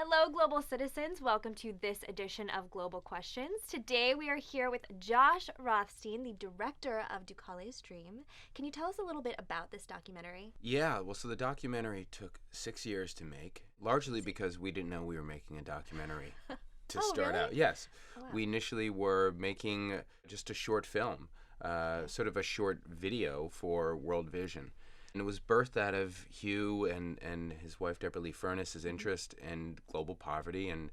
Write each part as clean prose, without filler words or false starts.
Hello, global citizens. Welcome to this edition of Global Questions. Today we are here with Josh Rothstein, the director of Dukale's Dream. Can you tell us a little bit about this documentary? Yeah, well, so the documentary took 6 years to make, largely because we didn't know we were making a documentary to start really? out. Yes. Oh, wow. We initially were making just a short film, sort of a short video for World Vision. And it was birthed out of Hugh and his wife, Deborah Lee Furness's interest in global poverty and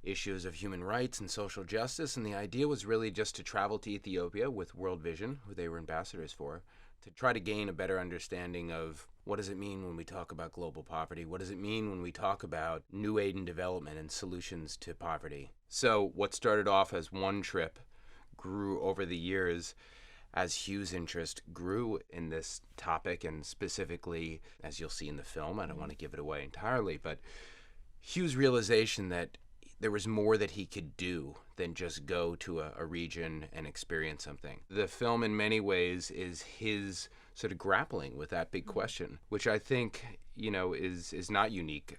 issues of human rights and social justice. And the idea was really just to travel to Ethiopia with World Vision, who they were ambassadors for, to try to gain a better understanding of what does it mean when we talk about global poverty? What does it mean when we talk about new aid and development and solutions to poverty? So what started off as one trip grew over the years as Hugh's interest grew in this topic, and specifically, as you'll see in the film, I don't want to give it away entirely, but Hugh's realization that there was more that he could do than just go to a region and experience something. The film, in many ways, is his sort of grappling with that big question, which I think, is not unique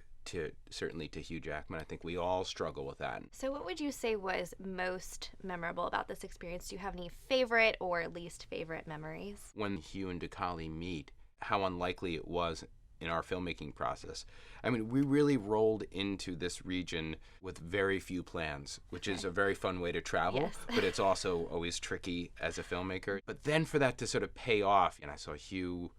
certainly to Hugh Jackman. I think we all struggle with that. So what would you say was most memorable about this experience? Do you have any favorite or least favorite memories? When Hugh and Dukale meet, how unlikely it was in our filmmaking process. I mean, we really rolled into this region with very few plans, which is a very fun way to travel, Yes. but it's also always tricky as a filmmaker. But then for that to sort of pay off, and I saw Hugh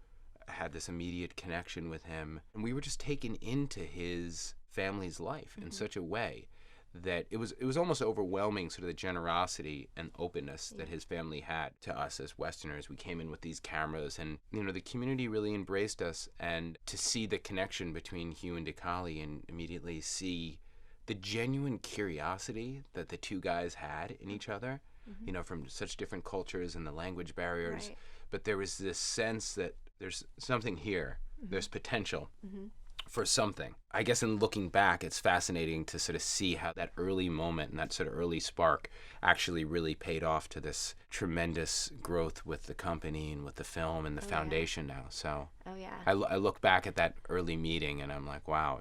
had this immediate connection with him, and we were just taken into his family's life in such a way that it was almost overwhelming, sort of the generosity and openness that his family had to us as Westerners. We came in with these cameras, and the community really embraced us, and to see the connection between Hugh and Dukale and immediately see the genuine curiosity that the two guys had in each other, from such different cultures and the language barriers. Right. But there was this sense that there's something here, there's potential for something. I guess in looking back, it's fascinating to sort of see how that early moment and that sort of early spark actually really paid off to this tremendous growth with the company and with the film and the foundation now. So I look back at that early meeting and I'm like, wow,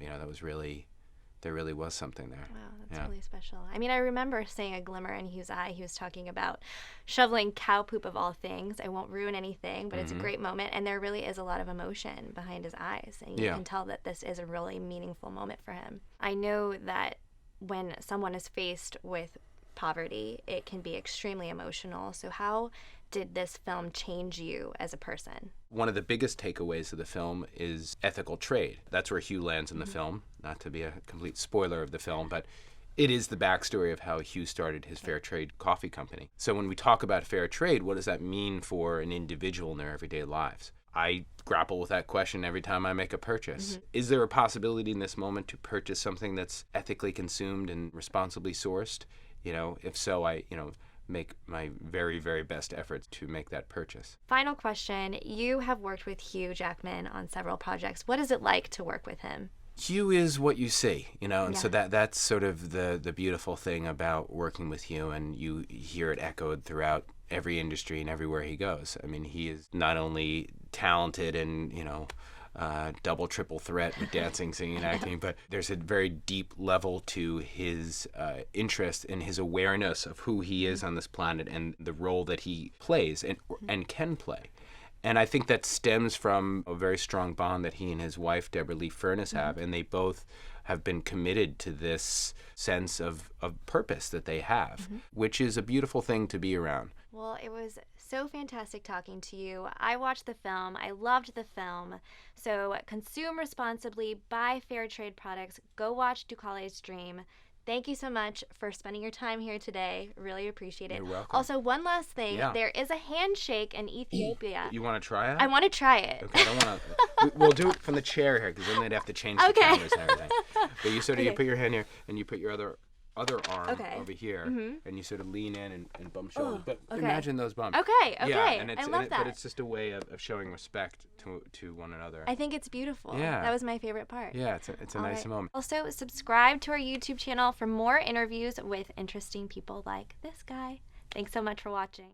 there really was something there. Wow, that's really special. I mean, I remember seeing a glimmer in Hugh's eye. He was talking about shoveling cow poop of all things. I won't ruin anything, but it's a great moment, and there really is a lot of emotion behind his eyes, and you can tell that this is a really meaningful moment for him. I know that when someone is faced with poverty, it can be extremely emotional. So how did this film change you as a person? One of the biggest takeaways of the film is ethical trade. That's where Hugh lands in the film. Not to be a complete spoiler of the film, but it is the backstory of how Hugh started his fair trade coffee company. So when we talk about fair trade, what does that mean for an individual in their everyday lives? I grapple with that question every time I make a purchase. Is there a possibility in this moment to purchase something that's ethically consumed and responsibly sourced? If so, I make my very, very best efforts to make that purchase. Final question. You have worked with Hugh Jackman on several projects. What is it like to work with him? Hugh is what you see, and so that's sort of the beautiful thing about working with Hugh, and you hear it echoed throughout every industry and everywhere he goes. I mean, he is not only talented and, double, triple threat with dancing, singing, and acting, but there's a very deep level to his interest and his awareness of who he is on this planet and the role that he plays and can play. And I think that stems from a very strong bond that he and his wife, Deborah Lee Furness, have, and they both have been committed to this sense of purpose that they have, which is a beautiful thing to be around. Well, it was so fantastic talking to you. I watched the film. I loved the film. So consume responsibly, buy fair trade products, go watch Dukale's Dream. Thank you so much for spending your time here today. Really appreciate it. You're welcome. Also, one last thing. There is a handshake in Ethiopia. You want to try it? I want to try it. Okay, I don't want to. We'll do it from the chair here because then they'd have to change the cameras and everything. But you you put your hand here and you put your other arm over here, and you sort of lean in and bump shoulders. But imagine those bumps. Okay. Yeah, and I love that. But it's just a way of showing respect to one another. I think it's beautiful. Yeah. That was my favorite part. Yeah, it's a nice moment. Also, subscribe to our YouTube channel for more interviews with interesting people like this guy. Thanks so much for watching.